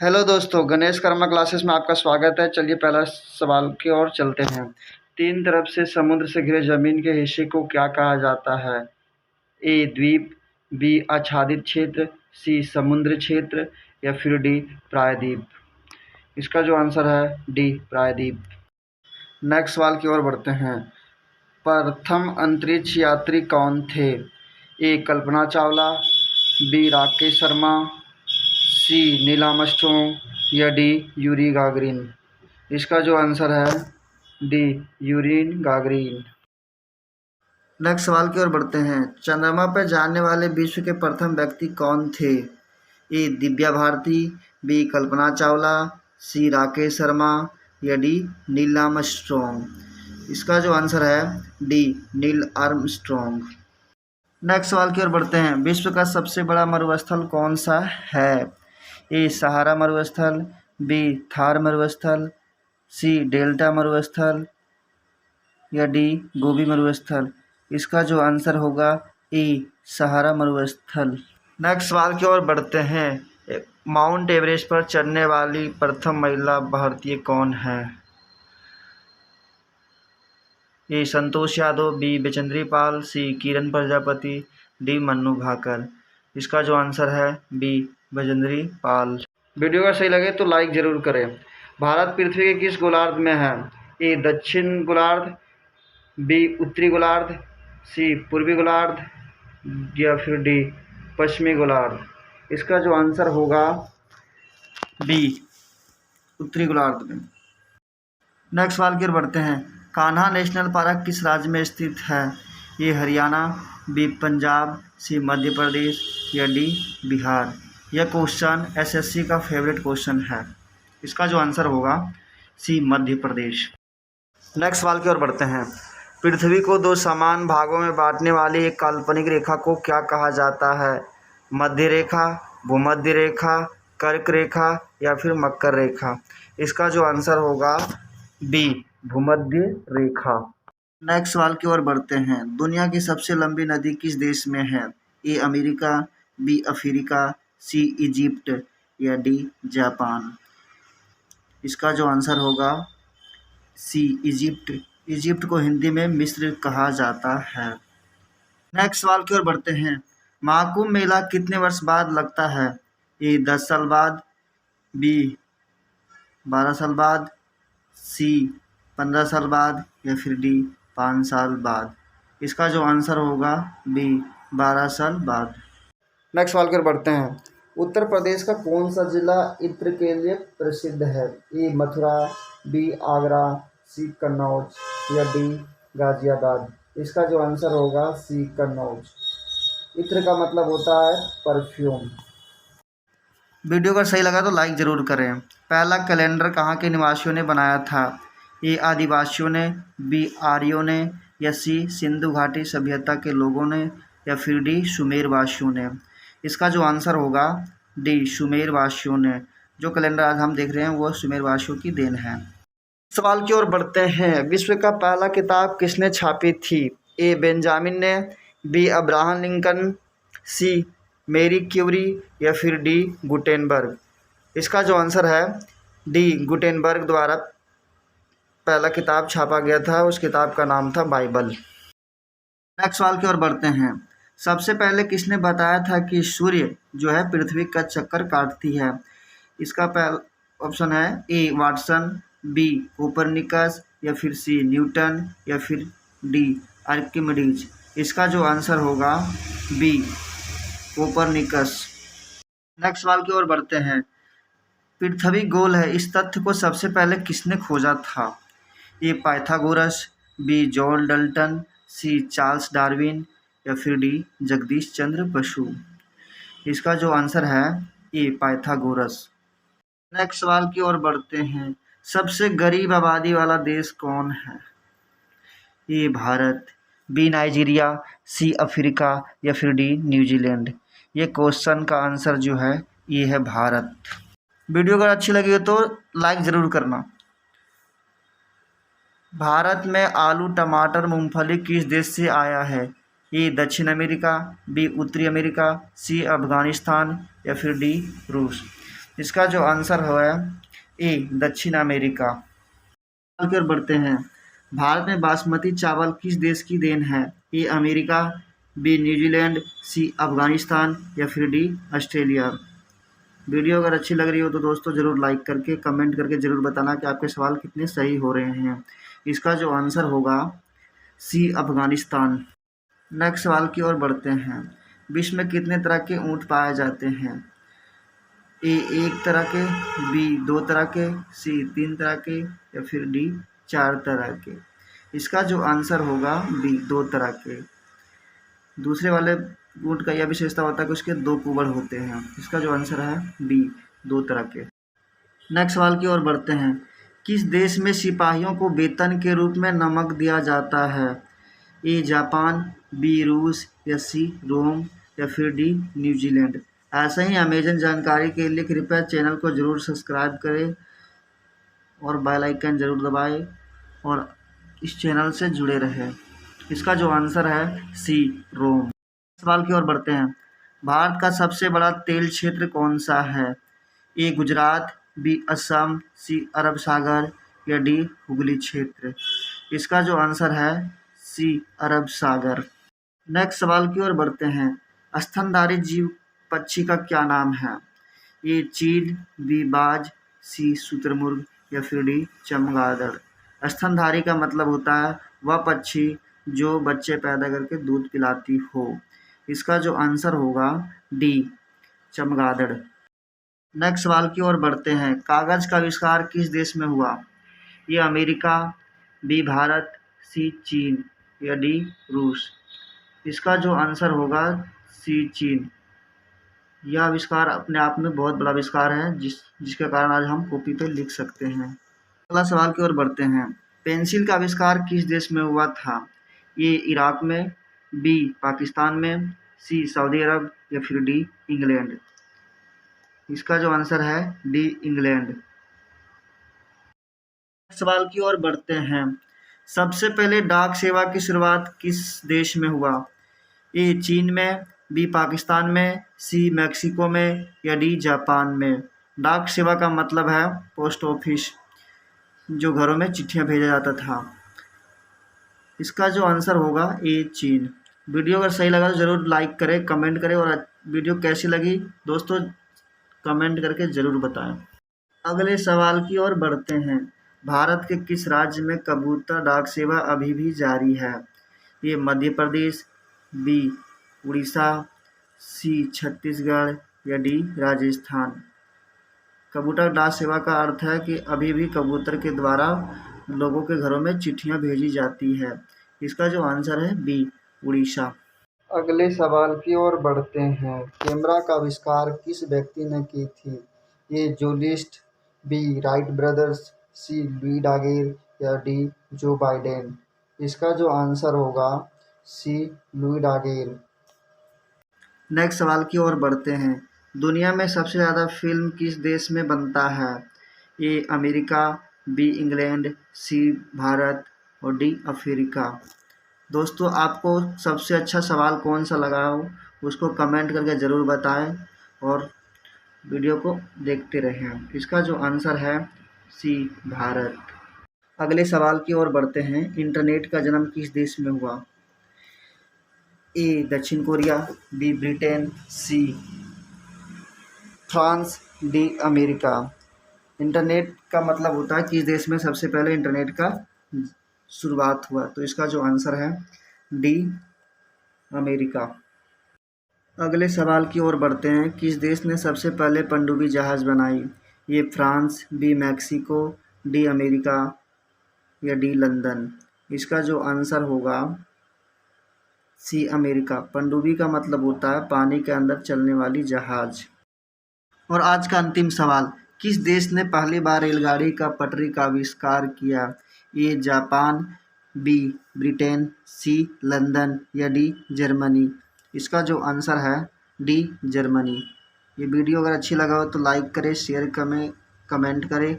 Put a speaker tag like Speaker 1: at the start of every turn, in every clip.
Speaker 1: Hello दोस्तों, Ganesh Karma classes में आपका स्वागत है। चलिए पहला सवाल की ओर चलते हैं। तीन तरफ से समुद्र से घिरे जमीन के हिस्से को क्या कहा जाता है? ए द्वीप, बी आच्छादित क्षेत्र, सी समुद्र क्षेत्र या फिर डी प्रायद्वीप। इसका जो आंसर है डी प्रायद्वीप। नेक्स्ट सवाल की ओर बढ़ते हैं। प्रथम अंतरिक्ष यात्री कौन थे? ए कल्पना चावला, बी राकेश शर्मा, सी नील आर्मस्ट्रॉन्ग या डी यूरी गागरिन। इसका जो आंसर है डी यूरिन गागरिन। नेक्स्ट सवाल की ओर बढ़ते हैं। चंद्रमा पर जाने वाले विश्व के प्रथम व्यक्ति कौन थे? ए दिव्या भारती, बी कल्पना चावला, सी राकेश शर्मा या डी नील आर्मस्ट्रॉन्ग। इसका जो आंसर है डी नील आर्मस्ट्रॉन्ग। नेक्स्ट सवाल की ओर बढ़ते हैं। विश्व का सबसे बड़ा मरुस्थल कौन सा है? ए सहारा मरुस्थल, बी थार मरुस्थल, सी डेल्टा मरुस्थल या डी गोबी मरुस्थल। इसका जो आंसर होगा ए सहारा मरुस्थल। नेक्स्ट सवाल की ओर बढ़ते हैं। माउंट एवरेस्ट पर चढ़ने वाली प्रथम महिला भारतीय कौन है? ए संतोष यादव, बी बचेंद्री पाल, सी किरण प्रजापति, डी मन्नू भाकर। इसका जो आंसर है बी बचेंद्री पाल। वीडियो का सही लगे तो लाइक जरूर करें। भारत पृथ्वी के किस गोलार्ध में है? ए दक्षिण गोलार्ध, बी उत्तरी गोलार्ध, सी पूर्वी गोलार्ध या फिर डी पश्चिमी गोलार्ध। इसका जो आंसर होगा बी उत्तरी गोलार्ध में। नेक्स्ट सवाल की ओर बढ़ते हैं। कान्हा नेशनल पार्क किस राज्य में स्थित है? ये हरियाणा, बी पंजाब, सी मध्य प्रदेश या डी बिहार। यह क्वेश्चन एसएससी का फेवरेट क्वेश्चन है। इसका जो आंसर होगा सी मध्य प्रदेश। नेक्स्ट सवाल की ओर बढ़ते हैं। पृथ्वी को दो समान भागों में बांटने वाली एक काल्पनिक रेखा को क्या कहा जाता है? मध्य रेखा, भूमध्य रेखा, कर्क रेखा या फिर मकर रेखा। इसका जो आंसर होगा बी भूमध्य रेखा। नेक्स्ट सवाल की ओर बढ़ते हैं। दुनिया की सबसे लंबी नदी किस देश में है? A America, B Africa, C Egypt या डी जापान। इसका जो आंसर होगा सी इजिप्ट। इजिप्ट को हिंदी में मिस्र कहा जाता है। नेक्स्ट सवाल की ओर बढ़ते हैं। महाकुंभ मेला कितने वर्ष बाद लगता है? ए 10 साल बाद, बी 12 साल बाद, सी 15 साल बाद या फिर डी 5 साल बाद। इसका जो आंसर होगा बी 12 साल बाद। नेक्स्ट सवाल कर बढ़ते हैं। उत्तर प्रदेश का कौन सा जिला इत्र के लिए प्रसिद्ध है? ए मथुरा, बी आगरा, सी कन्नौज या डी गाजियाबाद। इसका जो आंसर होगा सी कन्नौज। इत्र का मतलब होता है परफ्यूम। वीडियो अगर सही लगा तो लाइक ज़रूर करें। पहला कैलेंडर कहाँ के निवासियों ने बनाया था? ए आदिवासियों ने, बी आर्यों ने या सी सिंधु घाटी सभ्यता के लोगों ने या फिर डी सुमेरवासियों ने। इसका जो आंसर होगा डी सुमेरवासियों ने। जो कैलेंडर आज हम देख रहे हैं वो सुमेरवासियों की देन है। सवाल की ओर बढ़ते हैं। विश्व का पहला किताब किसने छापी थी? ए बेंजामिन ने, बी अब्राहम लिंकन, सी मेरी क्यूरी या फिर डी गुटेनबर्ग। इसका जो आंसर है डी गुटेनबर्ग द्वारा पहला किताब छापा गया था। उस किताब का नाम था बाइबल। नेक्स्ट सवाल की ओर बढ़ते हैं। सबसे पहले किसने बताया था कि सूर्य जो है पृथ्वी का चक्कर काटती है? इसका पहला ऑप्शन है ए वाटसन, बी कोपरनिकस या फिर सी न्यूटन या फिर डी आर्किमिडीज। इसका जो आंसर होगा बी कोपरनिकस। नेक्स्ट सवाल की ओर बढ़ते हैं। पृथ्वी गोल है इस तथ्य को सबसे पहले किसने खोजा था? A Pythagoras, B John Dalton, C Charles Darwin या फिर डी जगदीश चंद्र बसु। इसका जो आंसर है ए पाइथागोरस। नेक्स्ट सवाल की ओर बढ़ते हैं। सबसे गरीब आबादी वाला देश कौन है? A Bharat, B Nigeria, C Africa या फिर डी न्यूजीलैंड। ये क्वेश्चन का आंसर जो है ये है भारत। वीडियो अगर अच्छी लगी हो तो लाइक ज़रूर करना। भारत में आलू, टमाटर, मूंगफली किस देश से आया है? ए दक्षिण अमेरिका, बी उत्तरी अमेरिका, सी अफगानिस्तान या फिर डी रूस। इसका जो आंसर है ए दक्षिण अमेरिका। की ओर बढ़ते हैं। भारत में बासमती चावल किस देश की देन है? ए अमेरिका, बी न्यूजीलैंड, सी अफगानिस्तान या फिर डी ऑस्ट्रेलिया। वीडियो अगर अच्छी लग रही हो तो दोस्तों ज़रूर लाइक करके कमेंट करके ज़रूर बताना कि आपके सवाल कितने सही हो रहे हैं। इसका जो आंसर होगा सी अफगानिस्तान। नेक्स्ट सवाल की ओर बढ़ते हैं। विश्व में कितने तरह के ऊँट पाए जाते हैं? ए एक तरह के, बी दो तरह के, सी तीन तरह के या फिर डी चार तरह के। इसका जो आंसर होगा बी दो तरह के। दूसरे वाले ऊँट का यह विशेषता होता है कि उसके दो कुबड़ होते हैं। इसका जो आंसर है बी दो तरह के। नेक्स्ट सवाल की ओर बढ़ते हैं। किस देश में सिपाहियों को वेतन के रूप में नमक दिया जाता है? ए जापान, बी रूस या सी रोम या फिर डी न्यूजीलैंड। ऐसे ही अमेजन जानकारी के लिए कृपया चैनल को ज़रूर सब्सक्राइब करें और बेल आइकन ज़रूर दबाएं और इस चैनल से जुड़े रहें। इसका जो आंसर है सी रोम। सवाल की ओर बढ़ते हैं। भारत का सबसे बड़ा तेल क्षेत्र कौन सा है? ए गुजरात, बी असम, सी अरब सागर या डी हुगली क्षेत्र। इसका जो आंसर है सी अरब सागर। नेक्स्ट सवाल की ओर बढ़ते हैं। स्तनधारी जीव पक्षी का क्या नाम है? ए चील, बी बाज, सी शुतुरमुर्ग या फिर डी चमगादड़। स्तनधारी का मतलब होता है वह पक्षी जो बच्चे पैदा करके दूध पिलाती हो। इसका जो आंसर होगा डी चमगादड़। नेक्स्ट सवाल की ओर बढ़ते हैं। कागज़ का आविष्कार किस देश में हुआ? ये अमेरिका, बी भारत, सी चीन या डी रूस। इसका जो आंसर होगा सी चीन। यह आविष्कार अपने आप में बहुत बड़ा आविष्कार है जिसके कारण आज हम कॉपी पे लिख सकते हैं। अगला सवाल की ओर बढ़ते हैं। पेंसिल का आविष्कार किस देश में हुआ था? ये इराक में, बी पाकिस्तान में, सी सऊदी अरब या फिर डी इंग्लैंड। इसका जो आंसर है डी इंग्लैंड। सवाल की ओर बढ़ते हैं। सबसे पहले डाक सेवा की शुरुआत किस देश में हुआ? ए चीन में, बी पाकिस्तान में, सी मैक्सिको में या डी जापान में। डाक सेवा का मतलब है पोस्ट ऑफिस, जो घरों में चिट्ठियां भेजा जाता था। इसका जो आंसर होगा ए चीन। वीडियो अगर सही लगा तो ज़रूर लाइक करें, कमेंट करें और वीडियो कैसी लगी दोस्तों कमेंट करके ज़रूर बताएं। अगले सवाल की ओर बढ़ते हैं। भारत के किस राज्य में कबूतर डाक सेवा अभी भी जारी है? ये मध्य प्रदेश, बी उड़ीसा, सी छत्तीसगढ़ या डी राजस्थान। कबूतर डाक सेवा का अर्थ है कि अभी भी कबूतर के द्वारा लोगों के घरों में चिट्ठियां भेजी जाती है। इसका जो आंसर है बी उड़ीसा। अगले सवाल की ओर बढ़ते हैं। कैमरा का आविष्कार किस व्यक्ति ने की थी? ये जूलिस्ट, बी राइट ब्रदर्स, सी लुई डागेर या डी जो बाइडेन। इसका जो आंसर होगा सी लुई डागेर। नेक्स्ट सवाल की ओर बढ़ते हैं। दुनिया में सबसे ज़्यादा फिल्म किस देश में बनता है? ए अमेरिका, बी इंग्लैंड, सी भारत और डी अफ्रीका। दोस्तों आपको सबसे अच्छा सवाल कौन सा लगा हो उसको कमेंट करके ज़रूर बताएं और वीडियो को देखते रहें। इसका जो आंसर है सी भारत। अगले सवाल की ओर बढ़ते हैं। इंटरनेट का जन्म किस देश में हुआ? ए दक्षिण Korea, B Britain, C France, D America. Internet का मतलब होता है किस देश में सबसे पहले इंटरनेट का शुरुआत हुआ, तो इसका जो आंसर है डी अमेरिका। अगले सवाल की ओर बढ़ते हैं। किस देश ने सबसे पहले पनडुब्बी जहाज़ बनाई? ये France, B Mexico, D America या डी लंदन। इसका जो आंसर होगा सी अमेरिका। पनडुब्बी का मतलब होता है पानी के अंदर चलने वाली जहाज़। और आज का अंतिम सवाल। किस देश ने पहली बार रेलगाड़ी का पटरी का आविष्कार किया? A Japan, B Britain, C London या डी जर्मनी। इसका जो आंसर है डी जर्मनी। ये वीडियो अगर अच्छी लगा हो तो लाइक करें, शेयर कमेंट करें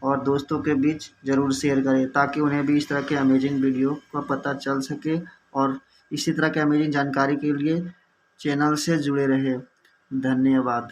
Speaker 1: और दोस्तों के बीच ज़रूर शेयर करें ताकि उन्हें भी इस तरह के अमेजिंग वीडियो का पता चल सके और इसी तरह के अमेजिंग जानकारी के लिए चैनल से जुड़े रहे। धन्यवाद।